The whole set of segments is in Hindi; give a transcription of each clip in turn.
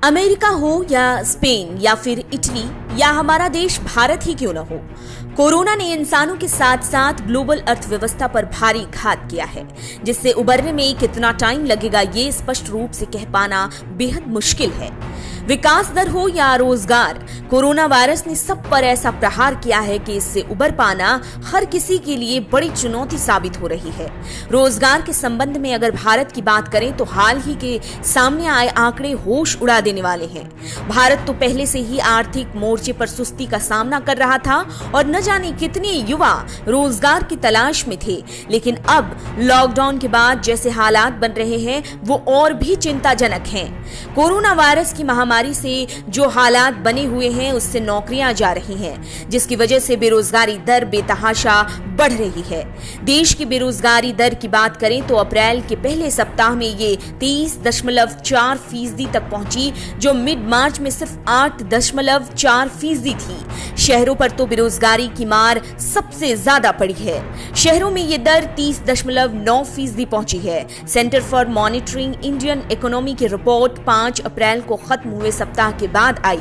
अमेरिका हो या स्पेन या फिर इटली या हमारा देश भारत ही क्यों न हो, कोरोना ने इंसानों के साथ साथ ग्लोबल अर्थव्यवस्था पर भारी घात किया है, जिससे उबरने में कितना टाइम लगेगा ये स्पष्ट रूप से कह पाना बेहद मुश्किल है। विकास दर हो या रोजगार, कोरोना वायरस ने सब पर ऐसा प्रहार किया है कि इससे उबर पाना हर किसी के लिए बड़ी चुनौती साबित हो रही है। रोजगार के संबंध में अगर भारत की बात करें तो हाल ही के सामने आए आंकड़े होश उड़ा देने वाले हैं। भारत तो पहले से ही आर्थिक मोर्चे पर सुस्ती का सामना कर रहा था और न जाने कितने युवा रोजगार की तलाश में थे, लेकिन अब लॉकडाउन के बाद जैसे हालात बन रहे हैं वो और भी चिंताजनक हैं। कोरोना वायरस की महामारी से जो हालात बने हुए हैं उससे नौकरियां जा रही हैं, जिसकी वजह से बेरोजगारी दर बेतहाशा बढ़ रही है। देश की बेरोजगारी दर की बात करें तो अप्रैल के पहले सप्ताह में ये 30.4% तक पहुंची, जो मिड मार्च में सिर्फ 8.4% थी। शहरों पर तो बेरोजगारी की मार सबसे ज्यादा पड़ी है। शहरों में ये दर 30.9% पहुंची है। Centre for monitoring Indian economy की रिपोर्ट 5 अप्रैल को खत्म हुए सप्ताह के बाद आई।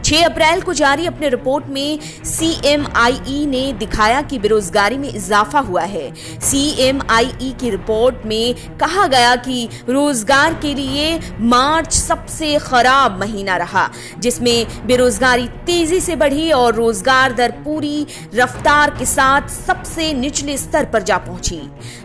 6 अप्रैल को जारी अपने रिपोर्ट में CMIE ने दिखाया कि बेरोजगारी में इजाफा हुआ है। CMIE की रिपोर्ट में कहा गया कि रोजगार के लिए मार्च सबसे खराब महीना रहा, जिसमें बेरोजगारी तेजी से बढ़ी और रोजगार दर पूरी रफ्तार के साथ सबसे निचले स्तर पर जा पहुंची।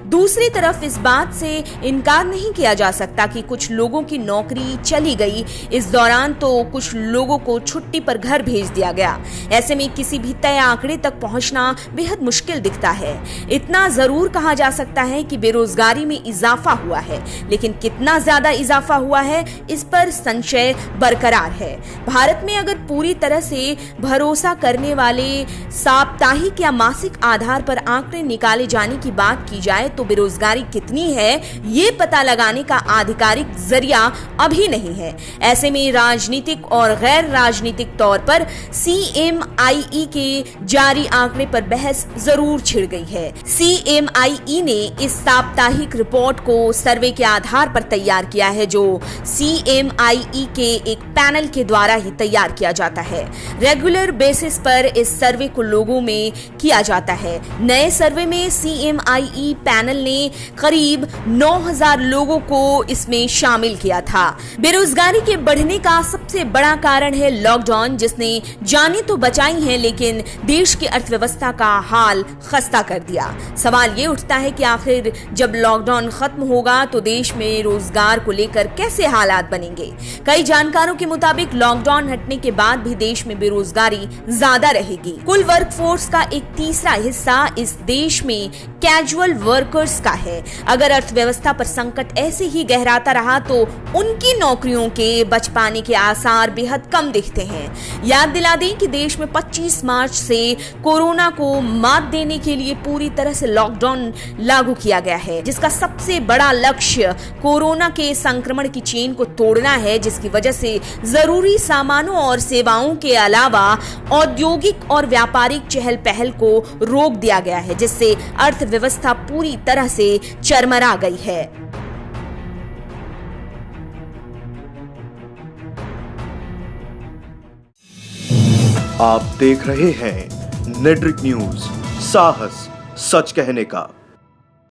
दूसरी तरफ इस बात से इनकार नहीं किया जा सकता कि कुछ लोगों की नौकरी चली गई। इस दौरान तो कुछ लोगों को छुट्टी पर घर भेज दिया गया। ऐसे में किसी भी तय आंकड़े तक पहुंचना बेहद मुश्किल दिखता है। इतना जरूर कहा जा सकता है कि बेरोजगारी में इजाफा हुआ है, लेकिन कितना ज्यादा इजाफा हुआ है इस पर संशय बरकरार है। भारत में अगर पूरी तरह से भरोसा करने वाले साप्ताहिक या मासिक आधार पर आंकड़े निकाले जाने की बात की जाए तो बेरोजगारी कितनी है ये पता लगाने का आधिकारिक जरिया अभी नहीं है। ऐसे में राजनीतिक और गैर राजनीतिक तौर पर CMIE के जारी आंकड़े पर बहस जरूर छिड़ गई है। CMIE ने इस साप्ताहिक रिपोर्ट को सर्वे के आधार पर तैयार किया है, जो CMIE के एक पैनल के द्वारा ही तैयार किया जाता है। रेगुलर बेसिस पर इस सर्वे को लोगों में किया जाता है। नए सर्वे में CMIE पैनल ने करीब 9000 लोगों को इसमें शामिल किया था। बेरोजगारी के बढ़ने का सबसे बड़ा कारण है लॉकडाउन, जिसने जानें तो बचाई हैं लेकिन देश की अर्थव्यवस्था का हाल खस्ता कर दिया। सवाल ये उठता है कि आखिर जब लॉकडाउन खत्म होगा तो देश में रोजगार को लेकर कैसे हालात बनेंगे। कई जानकारों के मुताबिक लॉकडाउन हटने के बाद भी देश में बेरोजगारी ज्यादा रहेगी। कुल वर्कफोर्स का एक तीसरा हिस्सा इस देश में कैजुअल वर्कर्स का है। अगर अर्थव्यवस्था पर संकट ऐसे ही गहराता रहा तो उनकी नौकरियों के बच पाने के आसार बेहद कम दिखते हैं। याद दिला दें कि देश में 25 मार्च से कोरोना को मात देने के लिए पूरी तरह से लॉकडाउन लागू किया गया है, जिसका सबसे बड़ा लक्ष्य कोरोना के संक्रमण की चेन को तोड़ना है, जिसकी वजह से जरूरी सामानों और सेवाओं के अलावा औद्योगिक और व्यापारिक चहल पहल को रोक दिया गया है, जिससे अर्थव्यवस्था पूरी तरह से चरमरा गई है। आप देख रहे हैं नेट्रिक न्यूज, साहस सच कहने का।